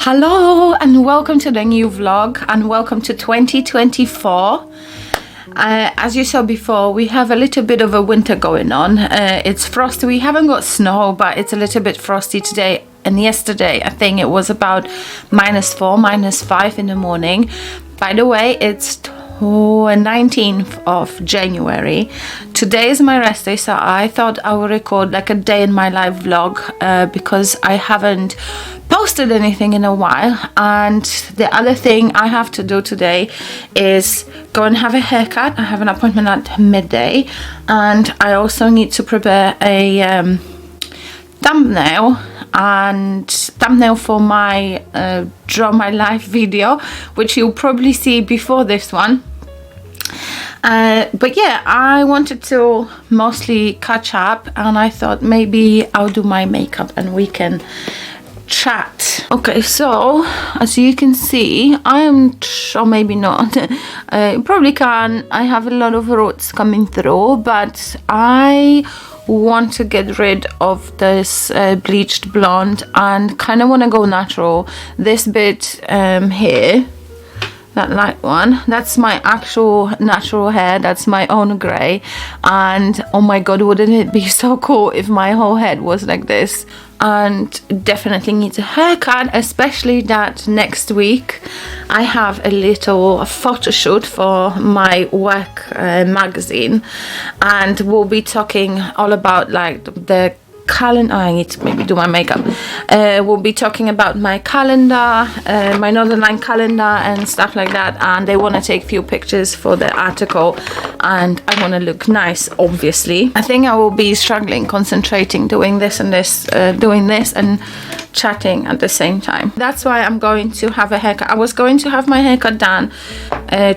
Hello and welcome to the new vlog and welcome to 2024. As you saw before, we have a little bit of a winter going on. It's frosty. We haven't got snow, but it's a little bit frosty today and yesterday. I think it was about -4, -5 in the morning. By the way, it's 19th of January. Today is my rest day, so I thought I would record like a day in my life vlog because I haven't posted anything in a while. And the other thing I have to do today is go and have a haircut. I have an appointment at midday, and I also need to prepare a thumbnail for my Draw My Life video, which you'll probably see before this one. But yeah, I wanted to mostly catch up, and I thought maybe I'll do my makeup and we can chat. Okay, so as you can see, I am, or maybe not, you probably can, I have a lot of roots coming through, but I want to get rid of this bleached blonde and kind of want to go natural. This bit here, that light one, that's my actual natural hair, that's my own grey. And oh my god, wouldn't it be so cool if my whole head was like this? And definitely needs a haircut, especially that next week I have a little photo shoot for my work magazine, and we'll be talking all about like the calendar. I need to maybe do my makeup. We'll be talking about my calendar, my Northern Line calendar and stuff like that, and they want to take few pictures for the article, and I want to look nice, obviously. I think I will be struggling concentrating doing this and this, doing this and chatting at the same time. That's why I'm going to have a haircut. I was going to have my haircut done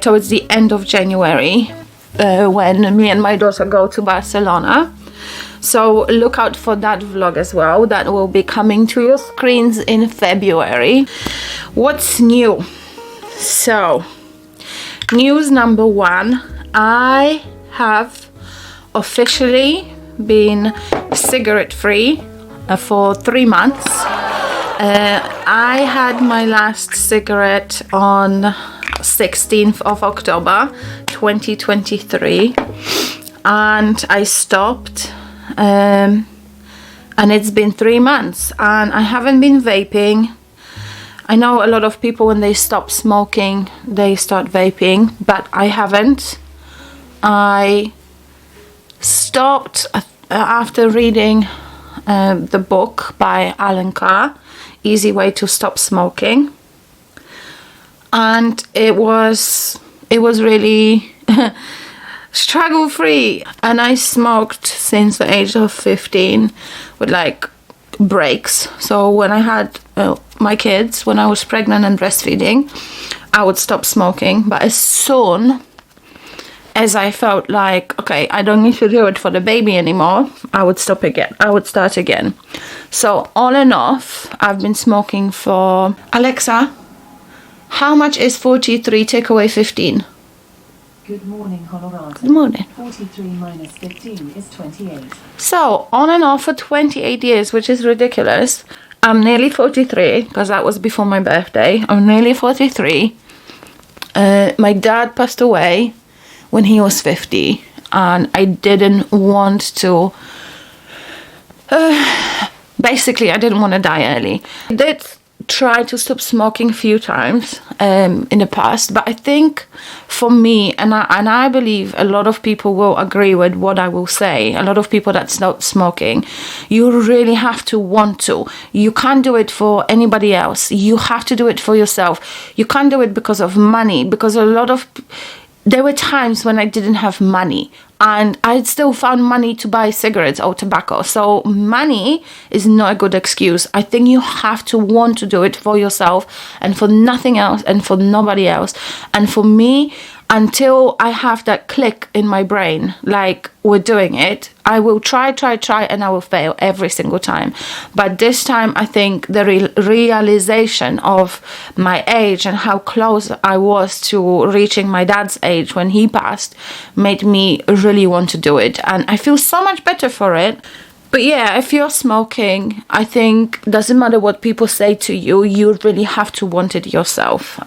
towards the end of January when me and my daughter go to Barcelona. So look out for that vlog as well. That will be coming to your screens in February. What's new? So, news number one, I have officially been cigarette free for 3 months. I had my last cigarette on 16th of October 2023, and I stopped. And it's been 3 months and I haven't been vaping. I know a lot of people, when they stop smoking, they start vaping, but I haven't. I stopped after reading the book by Alan Carr, Easy Way to Stop Smoking, and it was really struggle free. And I smoked since the age of 15 with like breaks. So when I had my kids, when I was pregnant and breastfeeding, I would stop smoking, but as soon as I felt like, okay, I don't need to do it for the baby anymore, I would stop again. I would start again. So on and off, I've been smoking for... Alexa, how much is 43 take away 15? Good morning, Colorado. Good morning. 43 minus 15 is 28. So, on and off for 28 years, which is ridiculous. I'm nearly 43, because that was before my birthday. I'm nearly 43. My dad passed away when he was 50, and I didn't want to... basically, I didn't want to die early. I did tried to stop smoking a few times in the past, but I think for me, and I believe a lot of people will agree with what I will say, a lot of people that stop smoking, you really have to want to. You can't do it for anybody else. You have to do it for yourself. You can't do it because of money, because there were times when I didn't have money and I still found money to buy cigarettes or tobacco. So money is not a good excuse. I think you have to want to do it for yourself and for nothing else and for nobody else. And for me, until I have that click in my brain, like we're doing it, I will try, and I will fail every single time. But this time, I think the realization of my age and how close I was to reaching my dad's age when he passed made me really want to do it. And I feel so much better for it. But yeah, if you're smoking, I think doesn't matter what people say to you, you really have to want it yourself.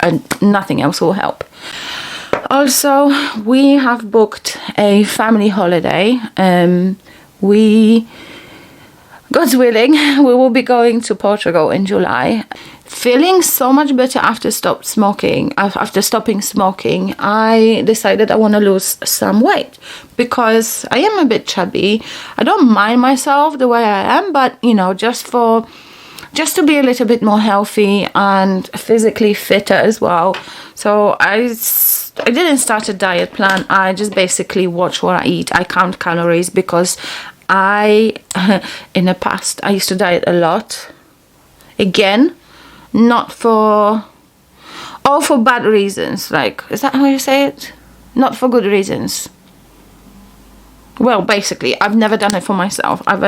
And nothing else will help. Also, we have booked a family holiday. God's willing, we will be going to Portugal in July. Feeling so much better after stopping smoking, I decided I want to lose some weight because I am a bit chubby. I don't mind myself the way I am, but just to be a little bit more healthy and physically fitter as well. So I didn't start a diet plan. I just basically watch what I eat. I count calories because in the past, I used to diet a lot. Again, not for bad reasons. Like, is that how you say it? Not for good reasons. Well, basically, I've never done it for myself. I've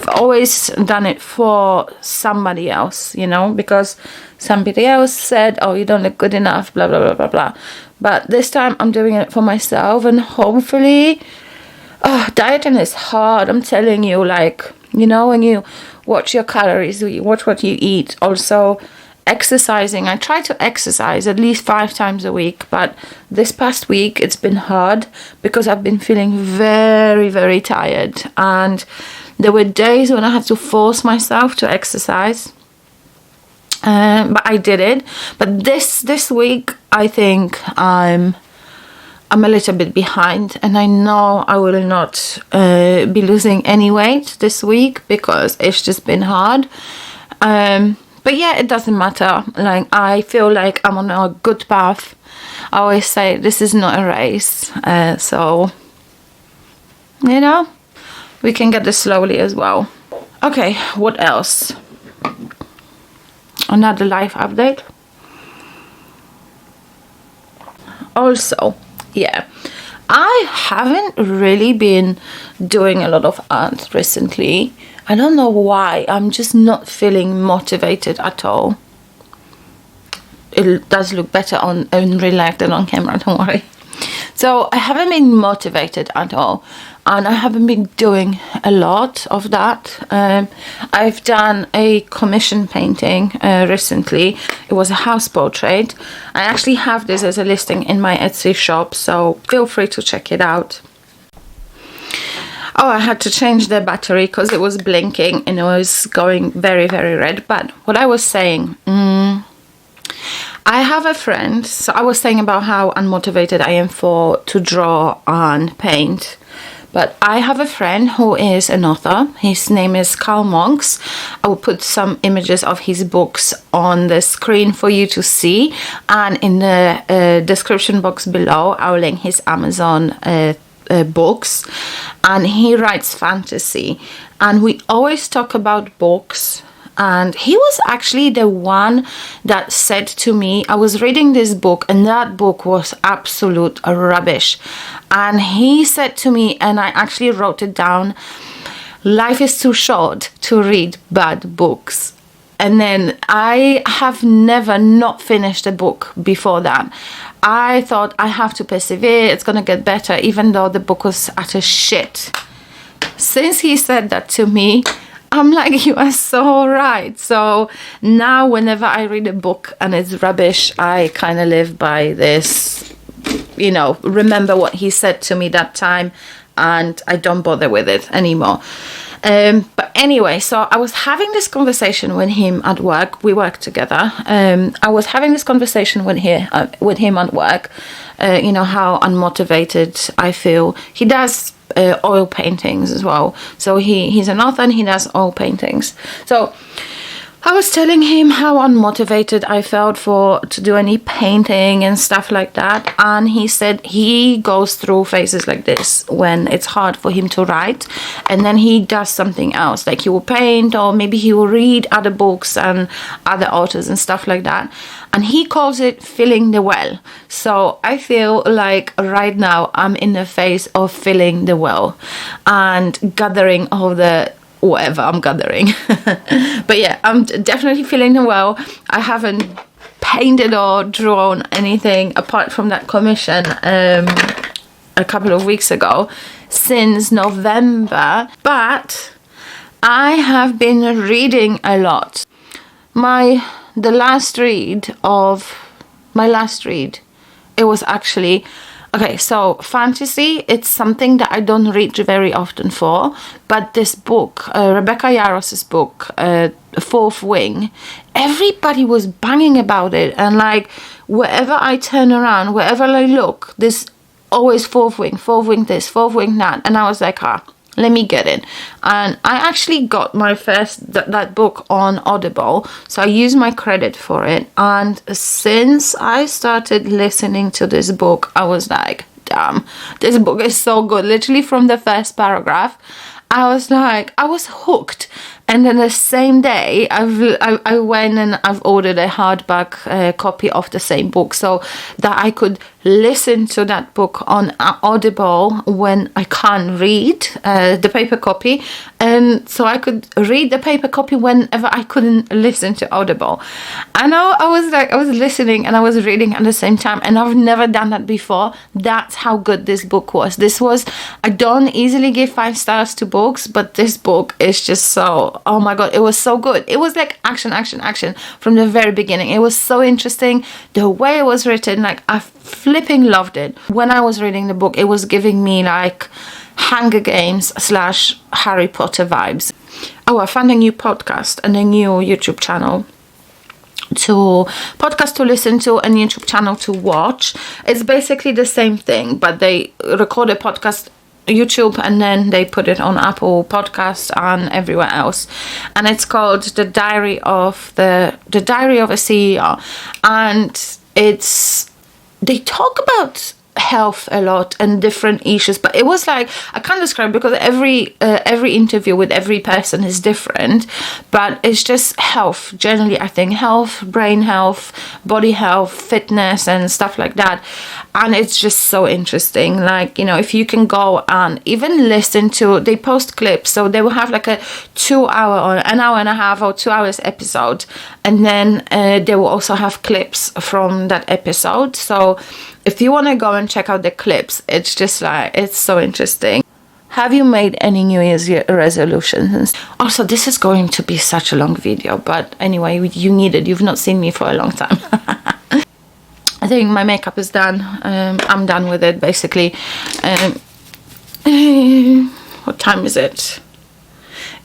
always done it for somebody else, because somebody else said, oh, you don't look good enough, blah, blah, blah, blah, blah. But this time I'm doing it for myself, and hopefully, dieting is hard. I'm telling you, when you watch your calories, you watch what you eat. Also, exercising. I try to exercise at least 5 times a week, but this past week it's been hard because I've been feeling very, very tired, and there were days when I had to force myself to exercise, but I did it. But this week I think I'm a little bit behind, and I know I will not be losing any weight this week because it's just been hard. But yeah, it doesn't matter. I feel like I'm on a good path. I always say this is not a race. So, we can get this slowly as well. Okay, what else? Another life update. Also, yeah, I haven't really been doing a lot of art recently. I don't know why. I'm just not feeling motivated at all. It does look better in real life than on camera, don't worry. So I haven't been motivated at all, and I haven't been doing a lot of that. I've done a commission painting recently. It was a house portrait. I actually have this as a listing in my Etsy shop, so feel free to check it out. Oh, I had to change the battery because it was blinking and it was going very, very red. But what I was saying, I have a friend. So I was saying about how unmotivated I am to draw and paint. But I have a friend who is an author. His name is Karl Monks. I will put some images of his books on the screen for you to see. And in the description box below, I will link his Amazon books, and he writes fantasy, and we always talk about books. And he was actually the one that said to me, I was reading this book and that book was absolute rubbish, and he said to me, and I actually wrote it down, life is too short to read bad books. And then I have never not finished a book before that. I thought I have to persevere, it's gonna get better, even though the book was utter shit. Since he said that to me, I'm like, you are so right. So now whenever I read a book and it's rubbish, I kind of live by this, remember what he said to me that time, and I don't bother with it anymore. But anyway, so I was having this conversation with him at work. We work together. I was having this conversation with him at work. How unmotivated I feel. He does oil paintings as well. So he's an author and he does oil paintings. So I was telling him how unmotivated I felt to do any painting and stuff like that. And he said he goes through phases like this when it's hard for him to write. And then he does something else. Like he will paint, or maybe he will read other books and other authors and stuff like that. And he calls it filling the well. So I feel like right now I'm in the phase of filling the well and gathering all the whatever I'm gathering. But yeah, I'm definitely feeling well. I haven't painted or drawn anything apart from that commission a couple of weeks ago since November, but I have been reading a lot. The last read, it was actually okay, so fantasy, it's something that I don't read very often for, but this book, Rebecca Yarros's book, Fourth Wing, everybody was banging about it, and like wherever I turn around, wherever I look, there's always Fourth Wing this, Fourth Wing that, and I was like, let me get it. And I actually got my first that book on Audible, so I used my credit for it. And since I started listening to this book, I was like, damn, this book is so good. Literally from the first paragraph, I was hooked. And then the same day, I went and I've ordered a hardback copy of the same book so that I could listen to that book on Audible when I can't read the paper copy, and so I could read the paper copy whenever I couldn't listen to Audible. And I was listening and I was reading at the same time, and I've never done that before. That's how good this book was. I don't easily give 5 stars to books, but this book is just so, oh my god, it was so good. It was like action from the very beginning. It was so interesting. The way it was written, like I flipping loved it. When I was reading the book, it was giving me like Hunger Games / Harry Potter vibes. Oh, I found a new podcast and a new YouTube channel to listen to and YouTube channel to watch. It's basically the same thing, but they record a podcast YouTube and then they put it on Apple Podcasts and everywhere else, and it's called The Diary of a CEO, and they talk about health a lot and different issues, but it was like, I can't describe because every interview with every person is different, but it's just health generally. I think health, brain health, body health, fitness and stuff like that. And it's just so interesting. Like, if you can go and even listen to, they post clips, so they will have like a 2 hour or an hour and a half or 2 hours episode, and then they will also have clips from that episode. So if you want to go and check out the clips, it's just like, it's so interesting. Have you made any New Year's resolutions? Also, this is going to be such a long video, but anyway, you need it. You've not seen me for a long time. I think my makeup is done. I'm done with it, basically. What time is it?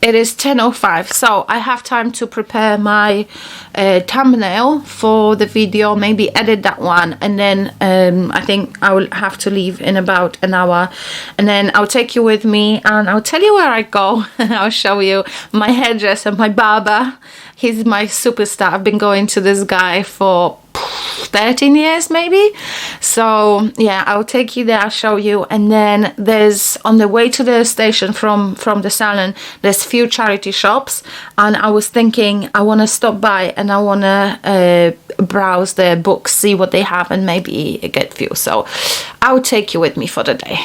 It is 10:05, so I have time to prepare my thumbnail for the video, maybe edit that one, and then I think I will have to leave in about an hour, and then I'll take you with me and I'll tell you where I go. I'll show you my hairdresser, my barber. He's my superstar. I've been going to this guy for 13 years maybe. So yeah, I'll take you there, I'll show you. And then there's, on the way to the station from the salon, there's few charity shops, and I was thinking I want to stop by and I want to browse their books, see what they have, and maybe get few. So I'll take you with me for the day.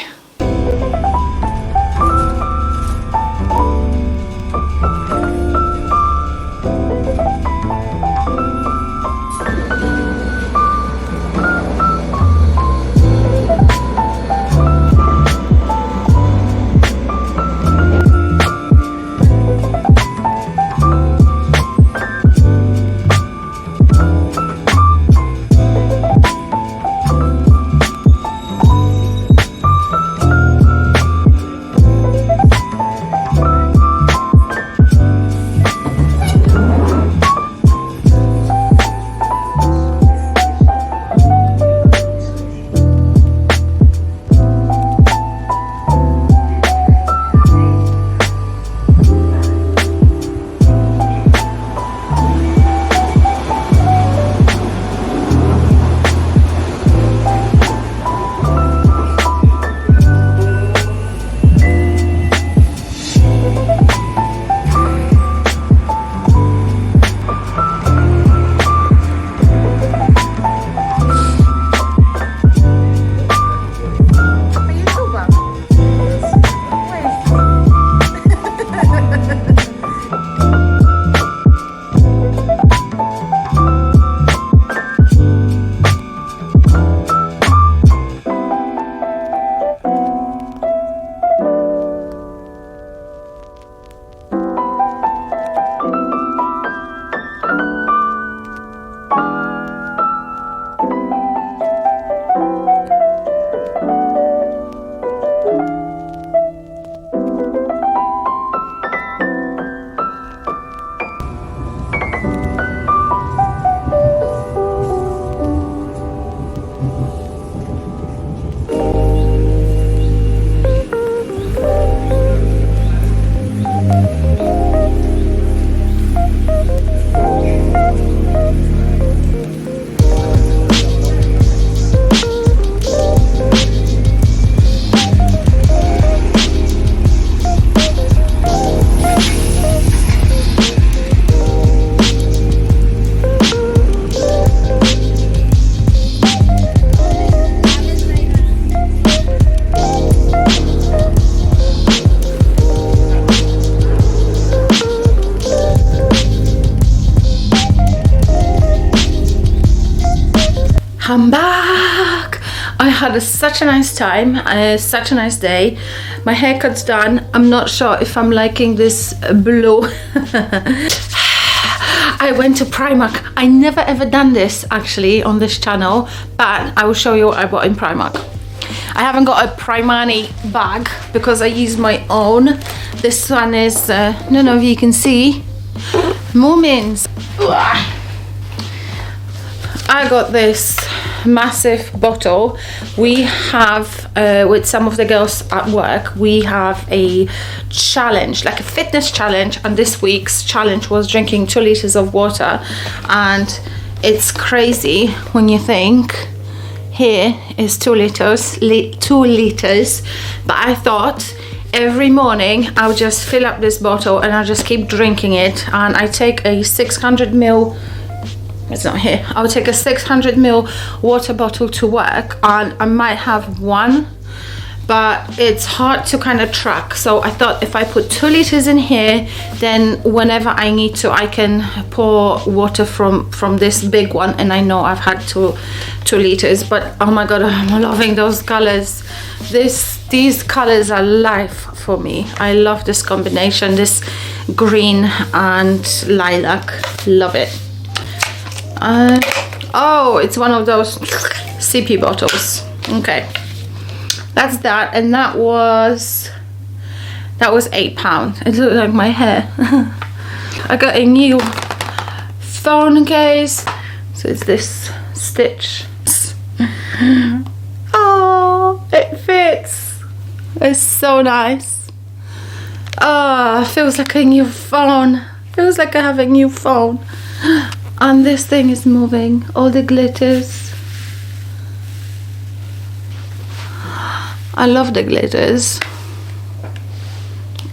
had such a nice time, such a nice day. My haircut's done. I'm not sure if I'm liking this blue. I went to Primark. I never ever done this actually on this channel, but I will show you what I bought in Primark. I haven't got a Primani bag because I use my own. This one is, I don't know if you can see, Moomins. I got this massive bottle. We have, with some of the girls at work, we have a challenge, like a fitness challenge, and this week's challenge was drinking 2 liters of water. And it's crazy when you think here is 2 liters, but I thought every morning I'll just fill up this bottle and I'll just keep drinking it. And I take a 600ml, it's not here, I'll take a 600ml water bottle to work, and I might have one, but it's hard to kind of track. So I thought if I put 2 liters in here, then whenever I need to, I can pour water from this big one, and I know I've had 2 liters. But oh my god, I'm loving those colors. These colors are life for me. I love this combination, this green and lilac. Love it. Oh, it's one of those CP bottles. Okay, that's that, and that was £8. It looked like my hair. I got a new phone case, so it's this Stitch. Oh, it fits. It's so nice. Oh, feels like a new phone. Feels like I have a new phone. And this thing is moving, all the glitters. I love the glitters.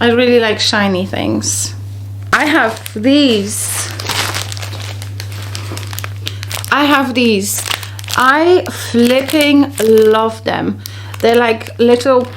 I really like shiny things. I have these. I flipping love them. They're like little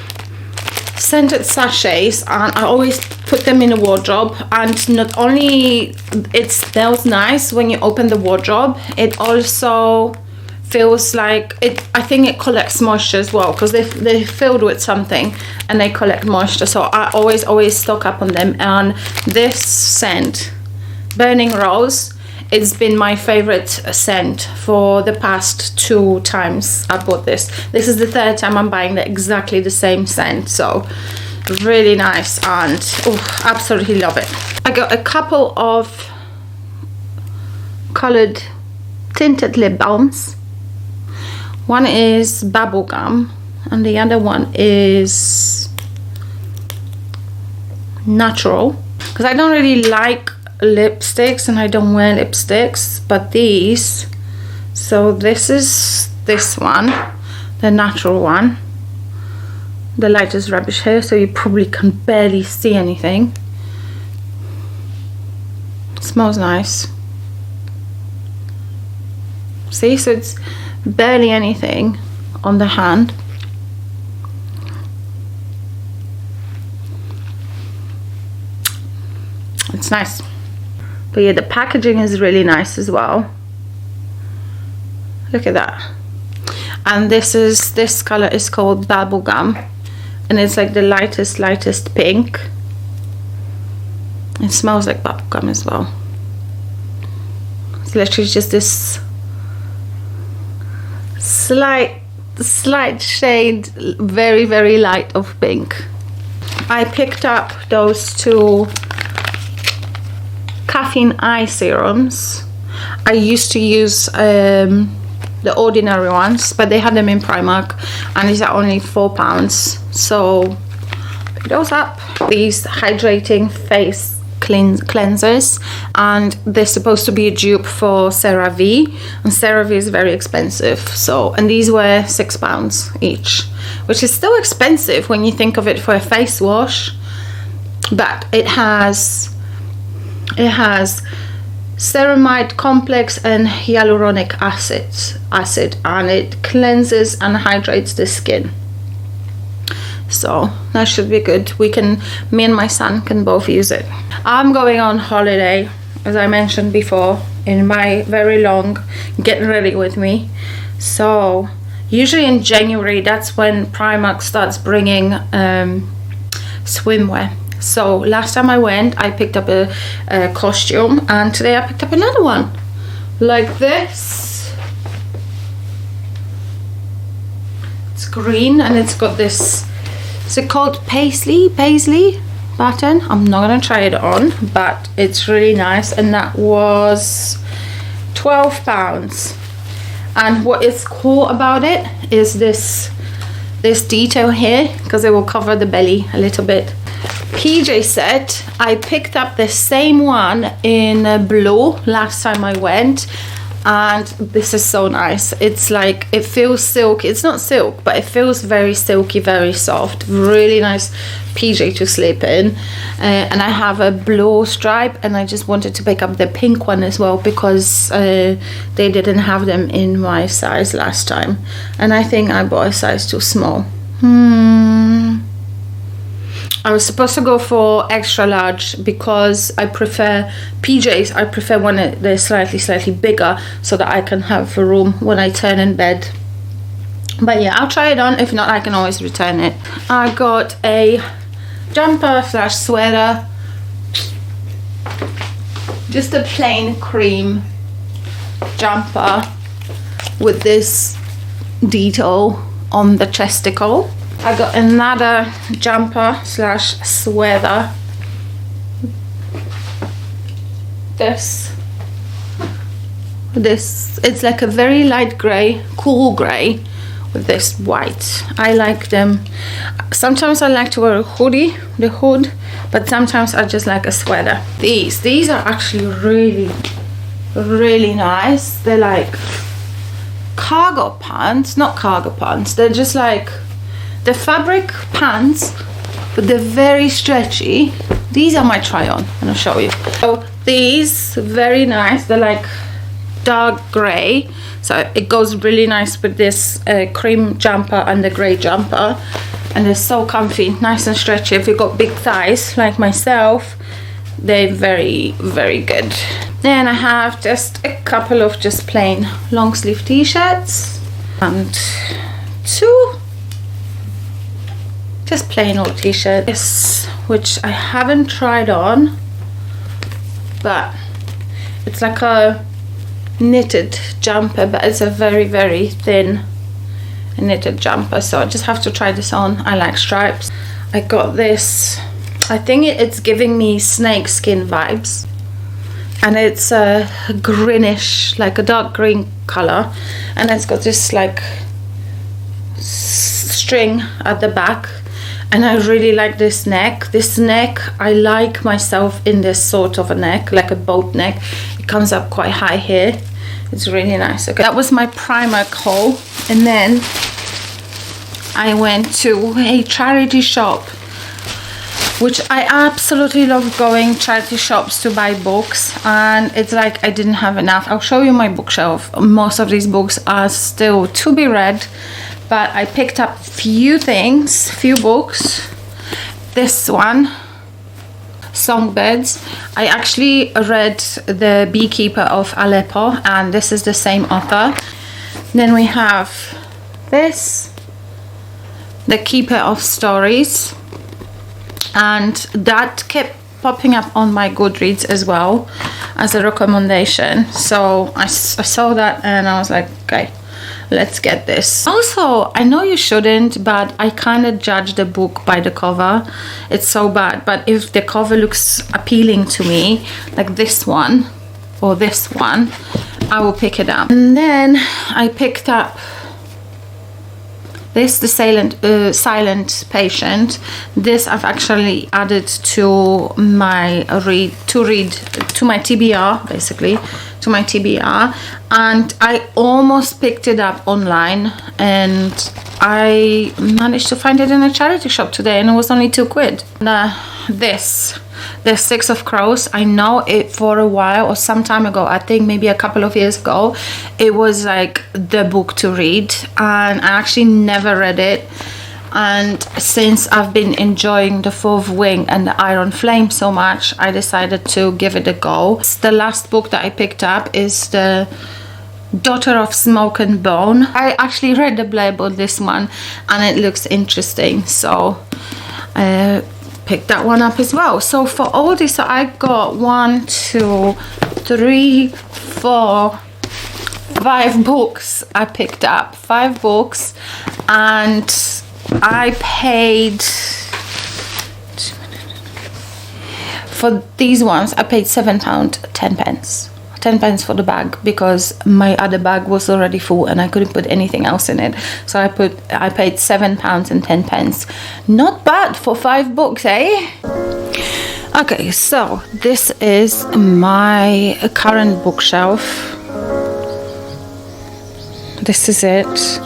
scented sachets, and I always put them in a wardrobe. And not only it smells nice when you open the wardrobe, it also feels like it, I think it collects moisture as well, because they're filled with something and they collect moisture. So I always stock up on them. And this scent, Burning Rose, it's been my favorite scent for the past 2 times I bought this. This is the 3rd time I'm buying exactly the same scent. So really nice, and absolutely love it. I got a couple of colored tinted lip balms. One is bubblegum and the other one is natural, because I don't really like lipsticks and I don't wear lipsticks, but these, so this is this one, the natural one. The light is rubbish here, so you probably can barely see anything. It smells nice. See, so it's barely anything on the hand. It's nice. But yeah, the packaging is really nice as well. Look at that. And this color is called Bubblegum, and it's like the lightest pink. It smells like bubblegum as well. It's literally just this slight shade, very light of pink. I picked up those 2 caffeine eye serums. I used to use the ordinary ones, but they had them in Primark, and these are only £4. So pick those up. These hydrating face cleansers, and they're supposed to be a dupe for CeraVe, and CeraVe is very expensive. So, and these were £6 each, which is still expensive when you think of it for a face wash, but it has ceramide complex and hyaluronic acid, and it cleanses and hydrates the skin. So that should be good. Me and my son can both use it. I'm going on holiday, as I mentioned before, in my very long Get Ready With Me. So Usually in January, that's when Primark starts bringing swimwear. So last time I went, I picked up a costume, and today I picked up another one like this. It's green and it's got this, is it called paisley pattern? I'm not gonna try it on, but it's really nice, and that was £12. And what is cool about it is this detail here, because it will cover the belly a little bit. PJ said I picked up the same one in blue last time I went, and this is so nice. It's like, it feels silky. It's not silk, but it feels very silky, very soft, really nice PJ to sleep in. And I have a blue stripe, and I just wanted to pick up the pink one as well, because they didn't have them in my size last time, and I think I bought a size too small. I was supposed to go for extra large because I prefer PJs. I prefer when they're slightly bigger, so that I can have room when I turn in bed. But yeah, I'll try it on. If not, I can always return it. I got a jumper / sweater, just a plain cream jumper with this detail on the chesticle. I got another jumper / sweater. This, it's like a very light grey, cool grey with this white. I like them. Sometimes I like to wear a hoodie, the hood, but sometimes I just like a sweater. These are actually really nice. They're like cargo pants, not cargo pants. They're just like the fabric pants, but they're very stretchy. These are my try on, and I'll show you. So these, very nice. They're like dark grey, so it goes really nice with this cream jumper and the grey jumper, and they're so comfy, nice and stretchy. If you've got big thighs like myself, they're very good. Then I have just a couple of just plain long sleeve t-shirts and two just plain old t-shirt, this, which I haven't tried on, but it's like a knitted jumper, but it's a very thin knitted jumper, so I just have to try this on. I like stripes. I got this, I think it's giving me snake skin vibes, and it's a greenish, like a dark green color, and it's got this like string at the back. And I really like this neck. This neck, I like myself in this sort of a neck, like a boat neck. It comes up quite high here. It's really nice. Okay, that was my Primark haul. And then I went to a charity shop, which I absolutely love going charity shops to buy books. And it's like I didn't have enough. I'll show you my bookshelf. Most of these books are still to be read, but I picked up few books. This one, Songbirds. I actually read The Beekeeper of Aleppo, and this is the same author. Then we have this, The Keeper of Stories, and that kept popping up on my Goodreads as well as a recommendation. So I saw that and I was like, okay, let's get this. Also, I know you shouldn't, but I kind of judge the book by the cover. It's so bad, but if the cover looks appealing to me, like this one or this one, I will pick it up. And then I picked up this, The Silent Patient. This I've actually added to my TBR, basically, to my TBR, and I almost picked it up online, and I managed to find it in a charity shop today, and it was only £2. This, The Six of Crows, I know it for a while, or some time ago, I think maybe a couple of years ago, it was like the book to read, and I actually never read it. And since I've been enjoying The Fourth Wing and The Iron Flame so much, I decided to give it a go. The last book that I picked up is the Daughter of Smoke and Bone. I actually read the blurb on this one and it looks interesting, so picked that one up as well. So for all this, I got 1, 2, 3, 4, 5 books. I picked up 5 books, and I paid for these ones. I paid £7.10. 10 pence for the bag, because my other bag was already full and I couldn't put anything else in it, so I paid £7.10. Not bad for 5 books, eh? Okay, so this is my current bookshelf. This is it.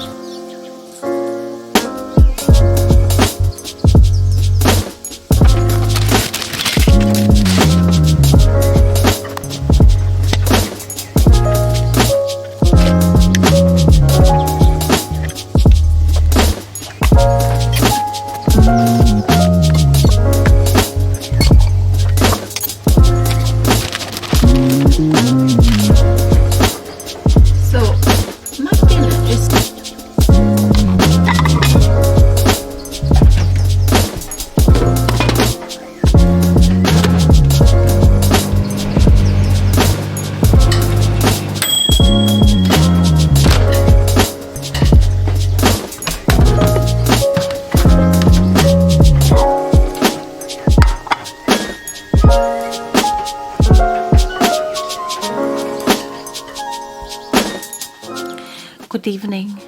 Good evening.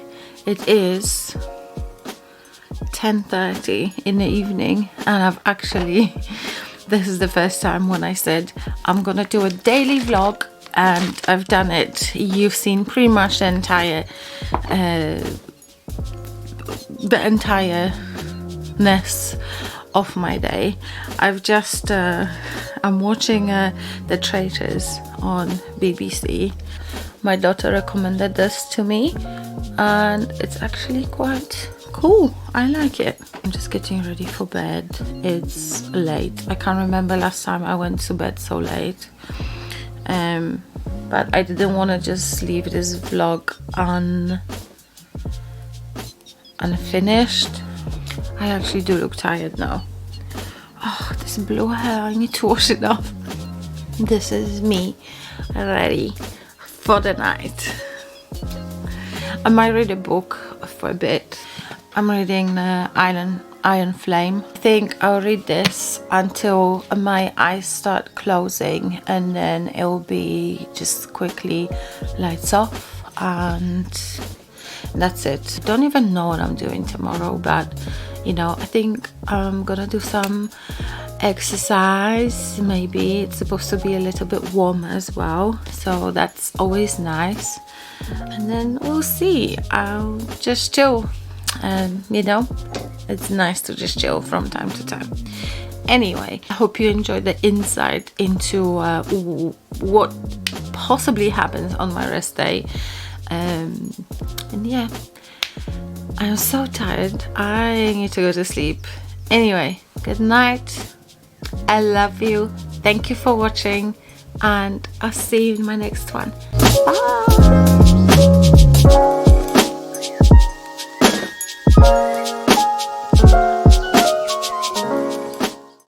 It is 10:30 in the evening, and I've actually, this is the first time when I said I'm gonna do a daily vlog, and I've done it. You've seen pretty much the entireness of my day. I've just I'm watching The Traitors on BBC. My daughter recommended this to me and it's actually quite cool. I like it. I'm just getting ready for bed. It's late. I can't remember last time I went to bed so late. But I didn't want to just leave this vlog unfinished. I actually do look tired now. Oh, this blue hair, I need to wash it off. This is me ready for the night. I might read a book for a bit. I'm reading the Iron Flame. I think I'll read this until my eyes start closing, and then it'll be just quickly lights off and that's it. Don't even know what I'm doing tomorrow, but you know, I think I'm gonna do some exercise. Maybe it's supposed to be a little bit warm as well, so that's always nice. And then we'll see. I'll just chill, and you know, it's nice to just chill from time to time. Anyway, I hope you enjoyed the insight into what possibly happens on my rest day. And yeah, I'm so tired. I need to go to sleep. Anyway, good night. I love you. Thank you for watching, and I'll see you in my next one. Bye.